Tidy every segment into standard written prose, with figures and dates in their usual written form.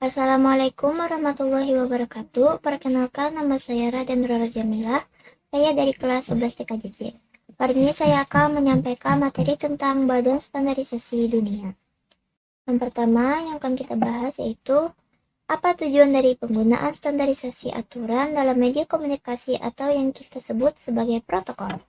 Assalamualaikum warahmatullahi wabarakatuh. Perkenalkan, nama saya Raden Rara Jamilah. Saya dari kelas 11 TKJJ. Hari ini saya akan menyampaikan materi tentang Badan Standarisasi Dunia. Yang pertama yang akan kita bahas yaitu apa tujuan dari penggunaan standarisasi aturan dalam media komunikasi atau yang kita sebut sebagai protokol.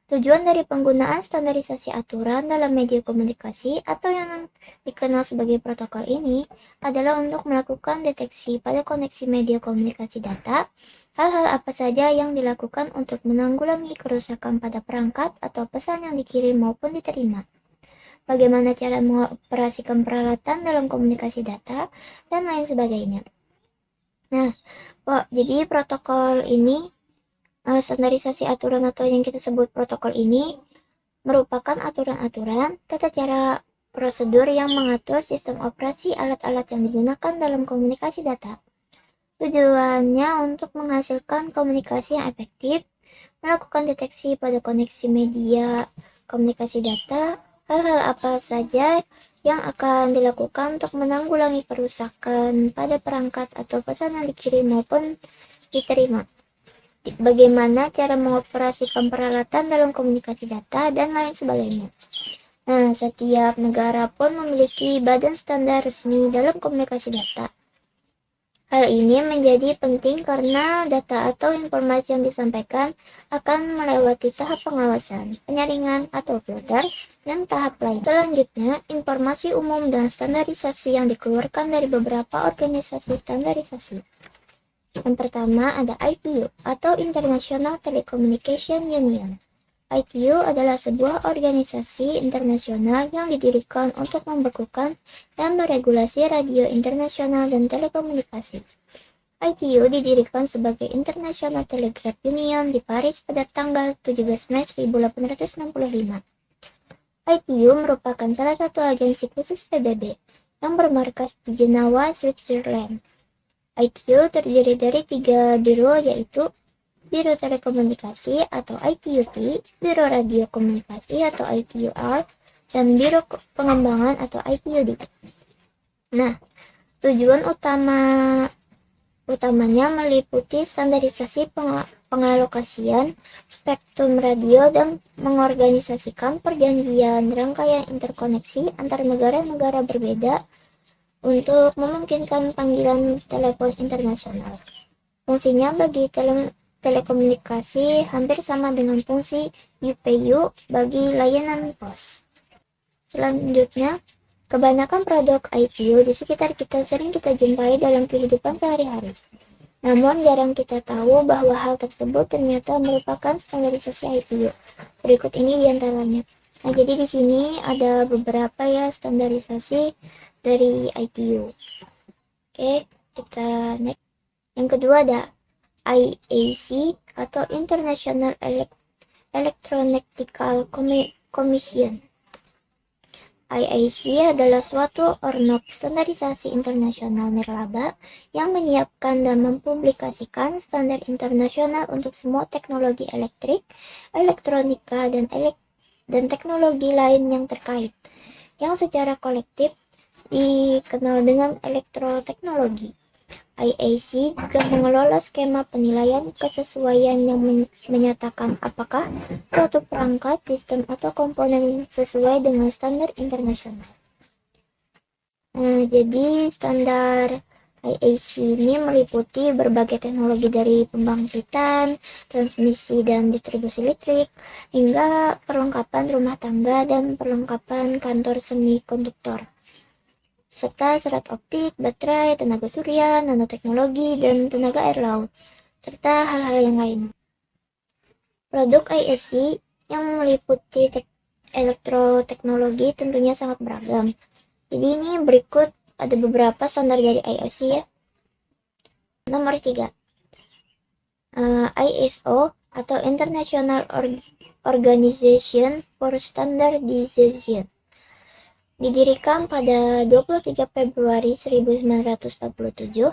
Tujuan dari penggunaan standarisasi aturan dalam media komunikasi atau yang dikenal sebagai protokol ini adalah untuk melakukan deteksi pada koneksi media komunikasi data, hal-hal apa saja yang dilakukan untuk menanggulangi kerusakan pada perangkat atau pesan yang dikirim maupun diterima. Bagaimana cara mengoperasikan peralatan dalam komunikasi data, dan lain sebagainya. Nah, jadi protokol ini standarisasi aturan atau yang kita sebut protokol ini merupakan aturan-aturan, tata cara, prosedur yang mengatur sistem operasi alat-alat yang digunakan dalam komunikasi data. Tujuannya untuk menghasilkan komunikasi yang efektif, melakukan deteksi pada koneksi media komunikasi data, hal-hal apa saja yang akan dilakukan untuk menanggulangi kerusakan pada perangkat atau pesan yang dikirim maupun diterima. Bagaimana cara mengoperasikan peralatan dalam komunikasi data, dan lain sebagainya. Nah, setiap negara pun memiliki badan standar resmi dalam komunikasi data. Hal ini menjadi penting karena data atau informasi yang disampaikan akan melewati tahap pengawasan, penyaringan atau filter, dan tahap lain. Selanjutnya, informasi umum dan standarisasi yang dikeluarkan dari beberapa organisasi standarisasi. Yang pertama ada ITU atau International Telecommunication Union. ITU adalah sebuah organisasi internasional yang didirikan untuk membekukan dan meregulasi radio internasional dan telekomunikasi. ITU didirikan sebagai International Telegraph Union di Paris pada tanggal 17 Mei 1865. ITU merupakan salah satu agensi khusus PBB yang bermarkas di Jenewa, Switzerland. ITU terdiri dari 3 biro, yaitu Biro Telekomunikasi atau ITUT, Biro Radio Komunikasi atau ITUR, dan Biro Pengembangan atau ITUD. Nah, tujuan utamanya meliputi standarisasi pengalokasian spektrum radio dan mengorganisasikan perjanjian rangkaian interkoneksi antar negara-negara berbeda untuk memungkinkan panggilan telepon internasional. Fungsinya bagi telekomunikasi hampir sama dengan fungsi UPU bagi layanan pos. Selanjutnya, kebanyakan produk ITU di sekitar kita sering kita jumpai dalam kehidupan sehari-hari. Namun jarang kita tahu bahwa hal tersebut ternyata merupakan standarisasi ITU. Berikut ini diantaranya. Nah, jadi di sini ada beberapa standarisasi dari ITU. Oke, kita next. Yang kedua ada IAC atau International Electrotechnical Commission. IAC adalah suatu ormas standarisasi internasional nirlaba yang menyiapkan dan mempublikasikan standar internasional untuk semua teknologi elektrik, elektronika, dan teknologi lain yang terkait, yang secara kolektif dikenal dengan elektroteknologi. IAC juga mengelola skema penilaian kesesuaian yang menyatakan apakah suatu perangkat, sistem, atau komponen sesuai dengan standar internasional. Nah, jadi standar IAC ini meliputi berbagai teknologi dari pembangkitan, transmisi dan distribusi listrik, hingga perlengkapan rumah tangga dan perlengkapan kantor semikonduktor, serta serat optik, baterai, tenaga surya, nanoteknologi, dan tenaga air laut, serta hal-hal yang lain. Produk IAC yang meliputi elektroteknologi tentunya sangat beragam. Jadi ini berikut ada beberapa standar dari IAC ya. Nomor 3, ISO atau International Organization for Standardization. Didirikan pada 23 Februari 1947,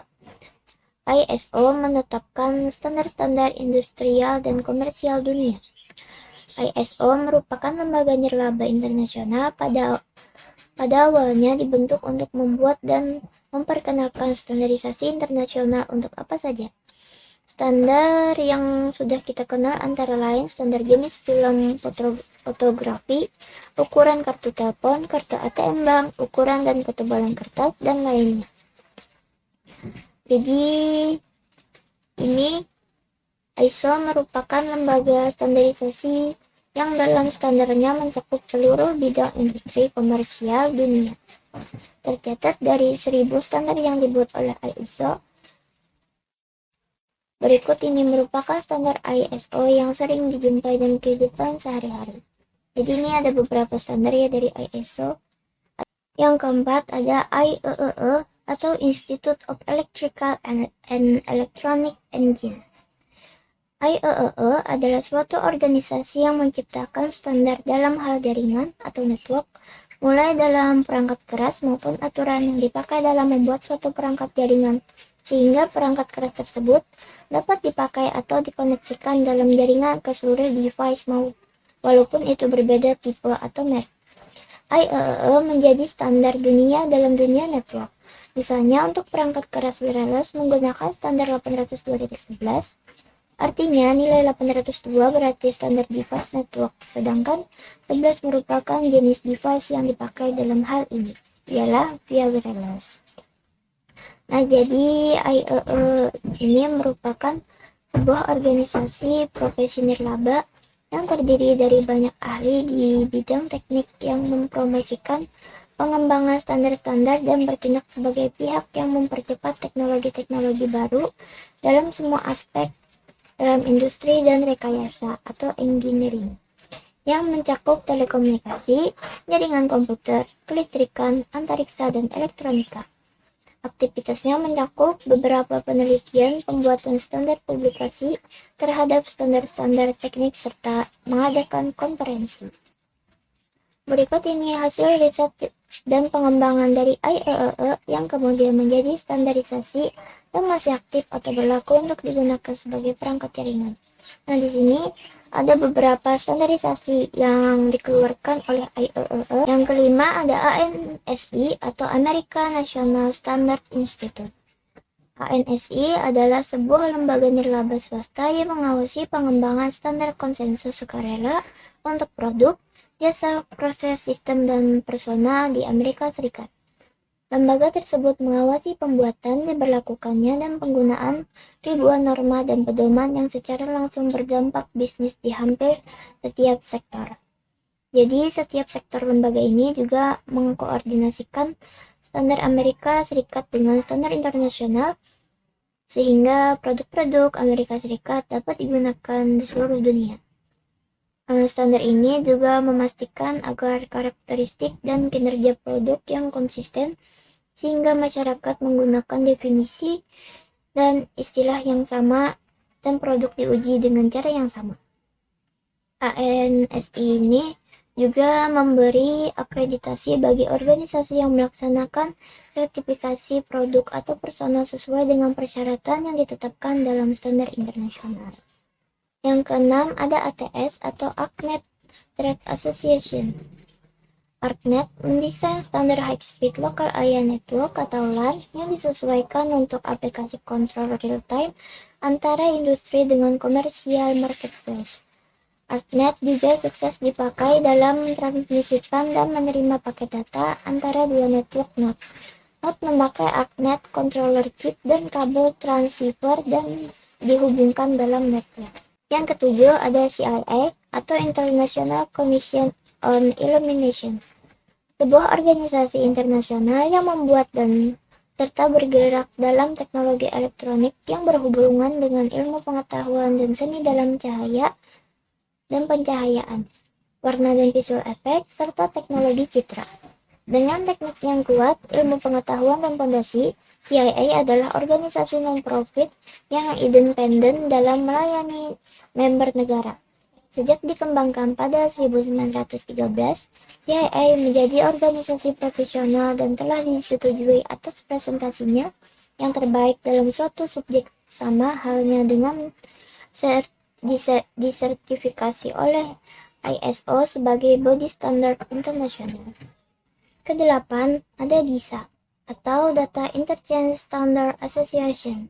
ISO menetapkan standar-standar industrial dan komersial dunia. ISO merupakan lembaga nirlaba internasional pada awalnya dibentuk untuk membuat dan memperkenalkan standarisasi internasional untuk apa saja. Standar yang sudah kita kenal antara lain standar jenis film fotografi, ukuran kartu telepon, kartu ATM bank, ukuran dan ketebalan kertas, dan lainnya. Jadi ini ISO merupakan lembaga standarisasi yang dalam standarnya mencakup seluruh bidang industri komersial dunia. Tercatat dari 1000 standar yang dibuat oleh ISO, berikut ini merupakan standar ISO yang sering dijumpai dalam kehidupan sehari-hari. Jadi ini ada beberapa standar ya dari ISO. Yang keempat ada IEEE atau Institute of Electrical and Electronic Engineers. IEEE adalah suatu organisasi yang menciptakan standar dalam hal jaringan atau network, mulai dalam perangkat keras maupun aturan yang dipakai dalam membuat suatu perangkat jaringan, sehingga perangkat keras tersebut dapat dipakai atau dikoneksikan dalam jaringan ke seluruh device walaupun itu berbeda tipe atau merek. IEEE menjadi standar dunia dalam dunia network. Misalnya untuk perangkat keras wireless menggunakan standar 802.11, artinya nilai 802 berarti standar device network, sedangkan 11 merupakan jenis device yang dipakai dalam hal ini, ialah via wireless. Nah, jadi IEEE ini merupakan sebuah organisasi profesi nirlaba yang terdiri dari banyak ahli di bidang teknik yang mempromosikan pengembangan standar-standar dan bertindak sebagai pihak yang mempercepat teknologi-teknologi baru dalam semua aspek dalam industri dan rekayasa atau engineering yang mencakup telekomunikasi, jaringan komputer, kelistrikan, antariksa, dan elektronika. Aktivitasnya mencakup beberapa penelitian, pembuatan standar publikasi terhadap standar-standar teknik, serta mengadakan konferensi. Berikut ini hasil riset dan pengembangan dari IEEE yang kemudian menjadi standarisasi dan masih aktif atau berlaku untuk digunakan sebagai perangkat jaringan. Nah, di sini ada beberapa standarisasi yang dikeluarkan oleh IEEE. Yang kelima ada ANSI atau American National Standard Institute. ANSI adalah sebuah lembaga nirlaba swasta yang mengawasi pengembangan standar konsensus sukarela untuk produk, jasa, proses, sistem, dan personal di Amerika Serikat. Lembaga tersebut mengawasi pembuatan, diberlakukannya, dan penggunaan ribuan norma dan pedoman yang secara langsung berdampak bisnis di hampir setiap sektor. Jadi, setiap sektor lembaga ini juga mengkoordinasikan standar Amerika Serikat dengan standar internasional, sehingga produk-produk Amerika Serikat dapat digunakan di seluruh dunia. Standar ini juga memastikan agar karakteristik dan kinerja produk yang konsisten, sehingga masyarakat menggunakan definisi dan istilah yang sama dan produk diuji dengan cara yang sama. ANSI ini juga memberi akreditasi bagi organisasi yang melaksanakan sertifikasi produk atau personal sesuai dengan persyaratan yang ditetapkan dalam standar internasional. Yang keenam ada ATS atau ArcNet Trade Association. ArcNet mendesain standar High Speed Local Area Network atau LAN yang disesuaikan untuk aplikasi kontrol real-time antara industri dengan komersial marketplace. ArcNet juga sukses dipakai dalam mentransmisikan dan menerima paket data antara dua network node. Node memakai ArcNet controller chip dan kabel transceiver dan dihubungkan dalam network. Yang ketujuh ada CIA atau International Commission on Illumination, sebuah organisasi internasional yang membuat dan serta bergerak dalam teknologi elektronik yang berhubungan dengan ilmu pengetahuan dan seni dalam cahaya dan pencahayaan, warna dan visual effect, serta teknologi citra. Dengan teknik yang kuat, ilmu pengetahuan, dan fondasi, CIA adalah organisasi non-profit yang independen dalam melayani member negara. Sejak dikembangkan pada 1913, CIA menjadi organisasi profesional dan telah disetujui atas presentasinya yang terbaik dalam suatu subjek, sama halnya dengan disertifikasi oleh ISO sebagai body standard internasional. Kedelapan ada DISA atau Data Interchange Standard Association.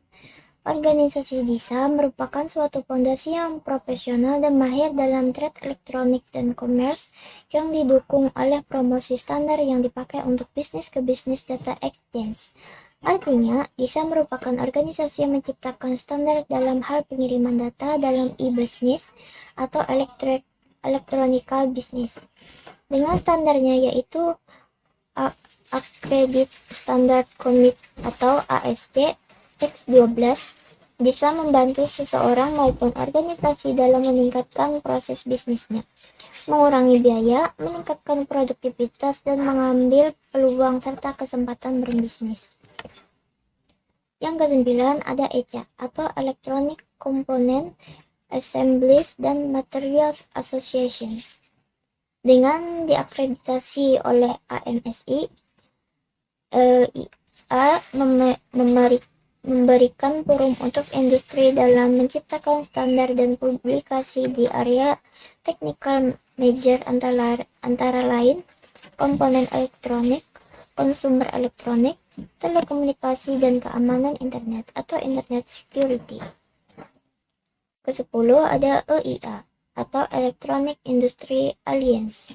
Organisasi DISA merupakan suatu fondasi yang profesional dan mahir dalam trade elektronik dan commerce yang didukung oleh promosi standar yang dipakai untuk bisnis ke bisnis data exchange. Artinya, DISA merupakan organisasi yang menciptakan standar dalam hal pengiriman data dalam e-business atau electronical business. Dengan standarnya yaitu Accredited Standard Commit atau ASC X12, bisa membantu seseorang maupun organisasi dalam meningkatkan proses bisnisnya, mengurangi biaya, meningkatkan produktivitas, dan mengambil peluang serta kesempatan berbisnis. Yang kesembilan ada ECA atau Electronic Component Assemblies dan Materials Association. Dengan diakreditasi oleh AMSI, EIA memberikan forum untuk industri dalam menciptakan standar dan publikasi di area technical major antara lain komponen elektronik, konsumer elektronik, telekomunikasi, dan keamanan internet atau internet security. Ke-10 ada EIA atau Electronic Industry Alliance.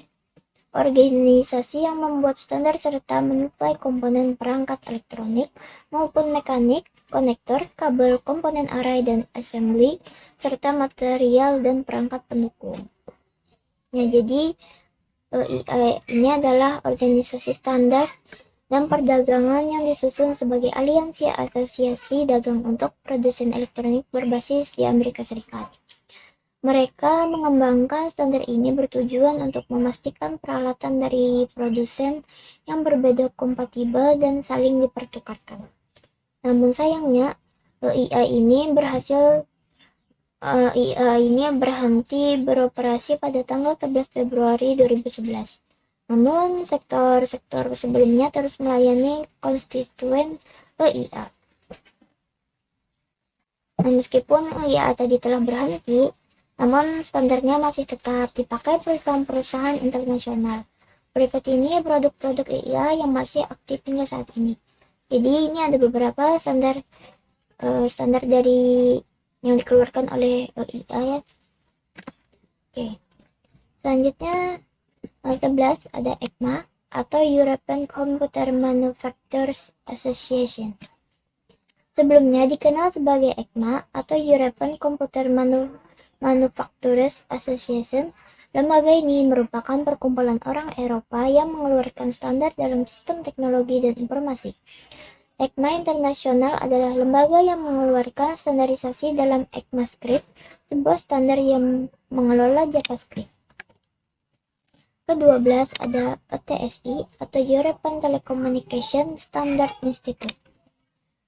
Organisasi yang membuat standar serta menyuplai komponen perangkat elektronik maupun mekanik, konektor, kabel, komponen array dan assembly, serta material dan perangkat pendukung. Ya, jadi EIA ini adalah organisasi standar dan perdagangan yang disusun sebagai aliansi asosiasi dagang untuk produsen elektronik berbasis di Amerika Serikat. Mereka mengembangkan standar ini bertujuan untuk memastikan peralatan dari produsen yang berbeda kompatibel dan saling dipertukarkan. Namun sayangnya, EIA ini berhenti beroperasi pada tanggal 11 Februari 2011. Namun sektor-sektor sebelumnya terus melayani konstituen EIA. Meskipun EIA tadi telah berhenti, namun standarnya masih tetap dipakai perusahaan-perusahaan internasional. Berikut ini produk-produk EIA yang masih aktif hingga saat ini. Jadi ini ada beberapa standar dari yang dikeluarkan oleh EIA ya. Oke. Selanjutnya 11 ada ECMA atau European Computer Manufacturers Association. Sebelumnya dikenal sebagai ECMA atau European Computer Manufacturers Association, lembaga ini merupakan perkumpulan orang Eropa yang mengeluarkan standar dalam sistem teknologi dan informasi. ECMA Internasional adalah lembaga yang mengeluarkan standarisasi dalam ECMAScript, sebuah standar yang mengelola JavaScript. Ke-12 ada ETSI atau European Telecommunication Standard Institute.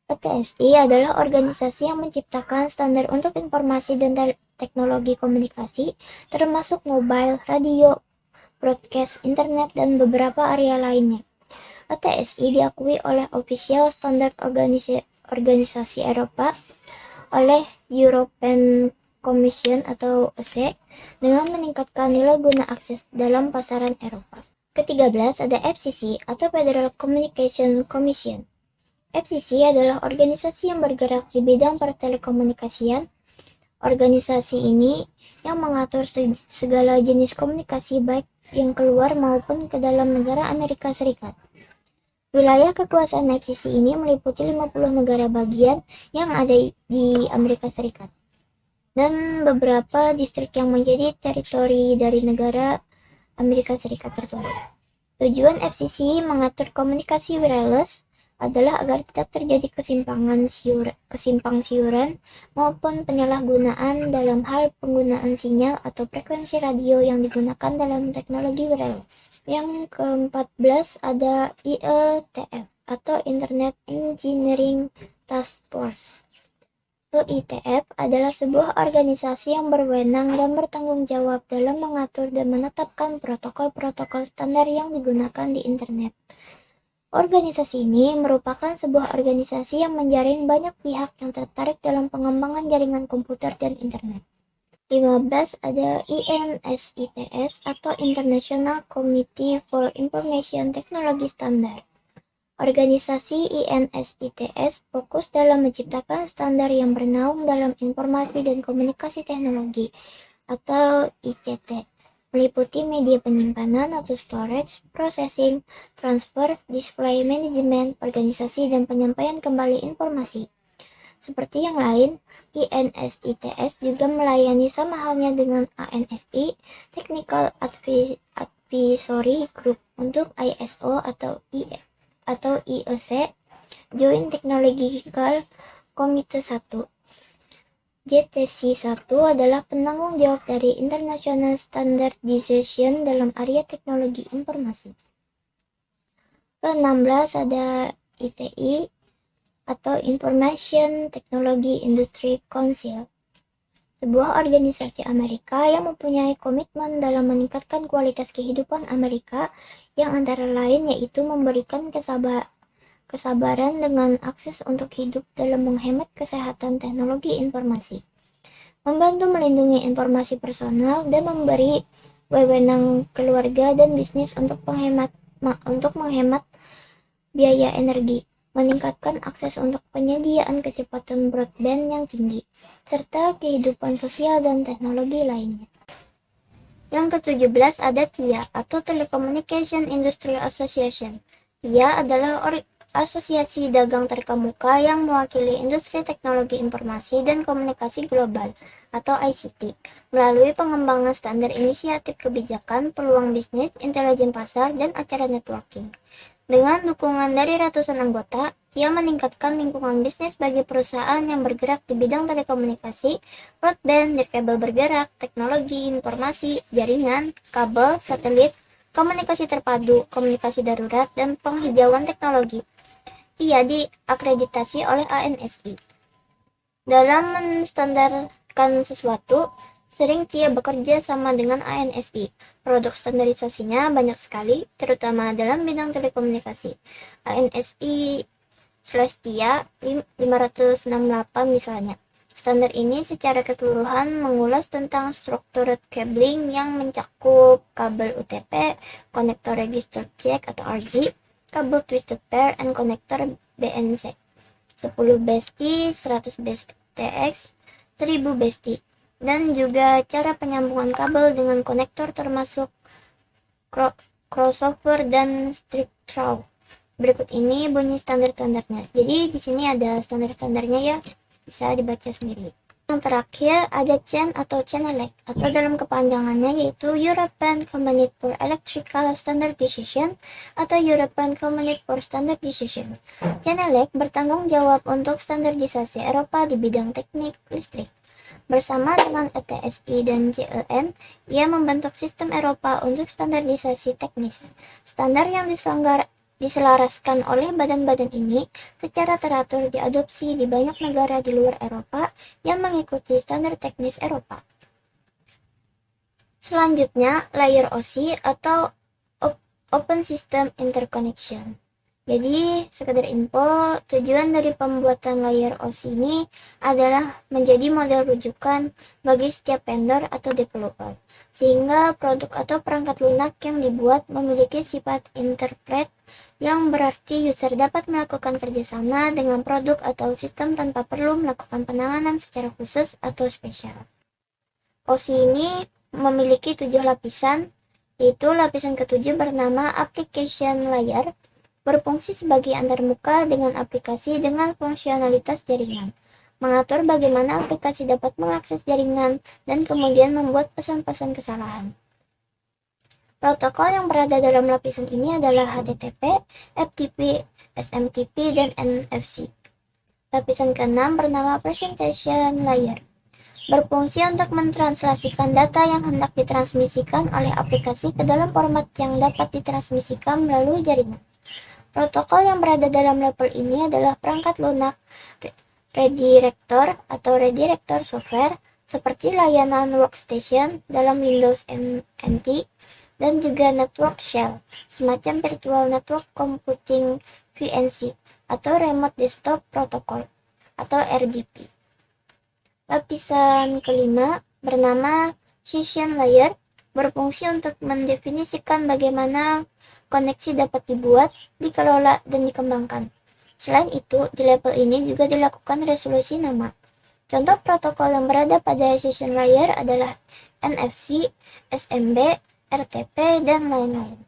ETSI adalah organisasi yang menciptakan standar untuk informasi dan teknologi komunikasi, termasuk mobile, radio, broadcast, internet, dan beberapa area lainnya. ETSI diakui oleh Official Standard Organisasi Eropa oleh European Commission atau EC dengan meningkatkan nilai guna akses dalam pasaran Eropa. Ke-13 ada FCC atau Federal Communication Commission. FCC adalah organisasi yang bergerak di bidang pertelekomunikasian. Organisasi ini yang mengatur segala jenis komunikasi baik yang keluar maupun ke dalam negara Amerika Serikat. Wilayah kekuasaan FCC ini meliputi 50 negara bagian yang ada di Amerika Serikat dan beberapa distrik yang menjadi teritori dari negara Amerika Serikat tersebut. Tujuan FCC mengatur komunikasi wireless adalah agar tidak terjadi kesimpang siuran maupun penyalahgunaan dalam hal penggunaan sinyal atau frekuensi radio yang digunakan dalam teknologi wireless. Yang ke-14 ada IETF atau Internet Engineering Task Force. IETF adalah sebuah organisasi yang berwenang dan bertanggung jawab dalam mengatur dan menetapkan protokol-protokol standar yang digunakan di internet. Organisasi ini merupakan sebuah organisasi yang menjaring banyak pihak yang tertarik dalam pengembangan jaringan komputer dan internet. 15 ada INSITS atau International Committee for Information Technology Standard. Organisasi INSITS fokus dalam menciptakan standar yang bernaung dalam informasi dan komunikasi teknologi atau ICT, meliputi media penyimpanan atau storage, processing, transfer, display management, organisasi, dan penyampaian kembali informasi. Seperti yang lain, INSITS juga melayani sama halnya dengan ANSI, Technical Advisory Group untuk ISO atau IEC, Joint Technological Committee 1. JTC 1 adalah penanggung jawab dari International Standardization dalam area teknologi informasi. Ke-16 ada ITI atau Information Technology Industry Council, sebuah organisasi Amerika yang mempunyai komitmen dalam meningkatkan kualitas kehidupan Amerika yang antara lain yaitu memberikan kesabaran dengan akses untuk hidup dalam menghemat kesehatan teknologi informasi, membantu melindungi informasi personal, dan memberi wewenang keluarga dan bisnis untuk menghemat biaya energi, meningkatkan akses untuk penyediaan kecepatan broadband yang tinggi, serta kehidupan sosial dan teknologi lainnya. Yang ke-17 ada TIA atau Telecommunication Industry Association. TIA adalah asosiasi dagang terkemuka yang mewakili industri teknologi informasi dan komunikasi global atau ICT melalui pengembangan standar inisiatif kebijakan, peluang bisnis, intelijen pasar, dan acara networking. Dengan dukungan dari ratusan anggota, ia meningkatkan lingkungan bisnis bagi perusahaan yang bergerak di bidang telekomunikasi, broadband, kabel bergerak, teknologi, informasi, jaringan, kabel, satelit, komunikasi terpadu, komunikasi darurat, dan penghijauan teknologi. Ia diakreditasi oleh ANSI. Dalam menstandarkan sesuatu, sering TIA bekerja sama dengan ANSI. Produk standarisasinya banyak sekali, terutama dalam bidang telekomunikasi. ANSI/TIA 568 misalnya. Standar ini secara keseluruhan mengulas tentang struktur cabling yang mencakup kabel UTP, konektor register check atau RG, kabel twisted pair, and konektor BNC, 10 BST, 100 BSTX, 1000 BST, dan juga cara penyambungan kabel dengan konektor termasuk crossover dan strip through. Berikut ini bunyi standar-standarnya. Jadi di sini ada standar-standarnya ya, bisa dibaca sendiri. Yang terakhir ada CHEN atau CHENELEC atau dalam kepanjangannya yaitu European Community for Electrical Standardization atau European Community for Standardization. CHENELEC bertanggung jawab untuk standarisasi Eropa di bidang teknik listrik. Bersama dengan ETSI dan JEN, ia membentuk sistem Eropa untuk standarisasi teknis. Standar yang diselaraskan oleh badan-badan ini secara teratur diadopsi di banyak negara di luar Eropa yang mengikuti standar teknis Eropa. Selanjutnya, layer OSI atau Open System Interconnection. Jadi, sekedar info, tujuan dari pembuatan layer OSI ini adalah menjadi model rujukan bagi setiap vendor atau developer, sehingga produk atau perangkat lunak yang dibuat memiliki sifat interpret, yang berarti user dapat melakukan kerjasama dengan produk atau sistem tanpa perlu melakukan penanganan secara khusus atau spesial. OSI ini memiliki 7 lapisan, yaitu lapisan ke-7 bernama Application Layer, berfungsi sebagai antarmuka dengan aplikasi dengan fungsionalitas jaringan, mengatur bagaimana aplikasi dapat mengakses jaringan, dan kemudian membuat pesan-pesan kesalahan. Protokol yang berada dalam lapisan ini adalah HTTP, FTP, SMTP, dan NFC. Lapisan ke-6 bernama Presentation Layer, berfungsi untuk mentranslasikan data yang hendak ditransmisikan oleh aplikasi ke dalam format yang dapat ditransmisikan melalui jaringan. Protokol yang berada dalam level ini adalah perangkat lunak redirector atau redirector software seperti layanan workstation dalam Windows NT dan juga network shell, semacam virtual network computing VNC atau remote desktop protocol atau RDP. Lapisan kelima bernama session layer, berfungsi untuk mendefinisikan bagaimana koneksi dapat dibuat, dikelola, dan dikembangkan. Selain itu, di level ini juga dilakukan resolusi nama. Contoh protokol yang berada pada session layer adalah NFC, SMB, RTP, dan lain-lain.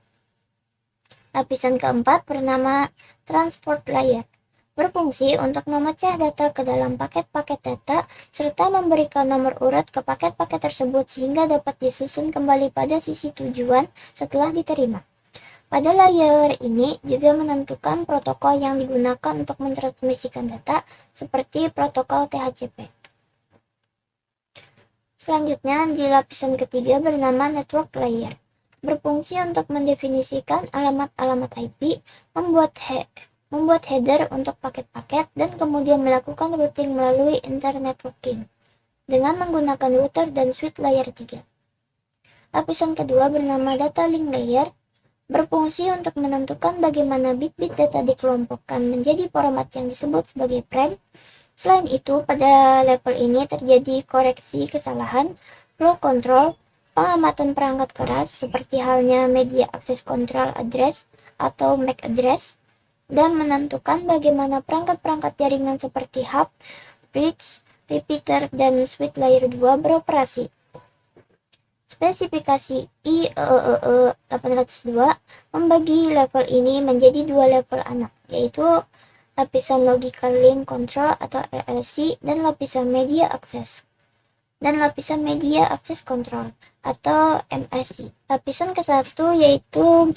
Lapisan keempat bernama Transport Layer, berfungsi untuk memecah data ke dalam paket-paket data serta memberikan nomor urut ke paket-paket tersebut sehingga dapat disusun kembali pada sisi tujuan setelah diterima. Pada layer ini juga menentukan protokol yang digunakan untuk mentransmisikan data seperti protokol THCP. Selanjutnya di lapisan ketiga bernama Network Layer, berfungsi untuk mendefinisikan alamat-alamat IP, membuat header untuk paket-paket, dan kemudian melakukan routing melalui internet networking dengan menggunakan router dan switch layer 3. Lapisan kedua bernama Data Link Layer, berfungsi untuk menentukan bagaimana bit-bit data dikelompokkan menjadi format yang disebut sebagai frame. Selain itu, pada level ini terjadi koreksi kesalahan, flow control, pengamatan perangkat keras seperti halnya Media Access Control Address atau MAC address, dan menentukan bagaimana perangkat-perangkat jaringan seperti hub, bridge, repeater, dan switch layer 2 beroperasi. Spesifikasi IEEE 802 membagi level ini menjadi dua level anak, yaitu lapisan Logical Link Control atau LLC dan lapisan Media Access Control atau MAC. Lapisan ke-1 yaitu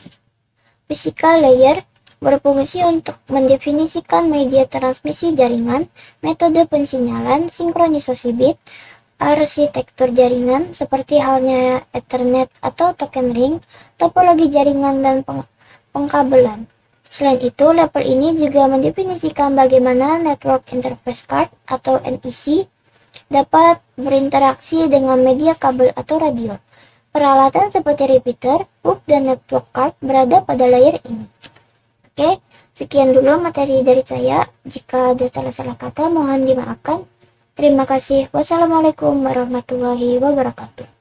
Physical Layer, berfungsi untuk mendefinisikan media transmisi jaringan, metode pensinyalan, sinkronisasi bit, arsitektur jaringan seperti halnya Ethernet atau token ring, topologi jaringan, dan pengkabelan. Selain itu, level ini juga mendefinisikan bagaimana Network Interface Card atau NIC dapat berinteraksi dengan media kabel atau radio. Peralatan seperti repeater, hub, dan network card berada pada layer ini. Oke, sekian dulu materi dari saya. Jika ada salah-salah kata, mohon dimaafkan. Terima kasih. Wassalamualaikum warahmatullahi wabarakatuh.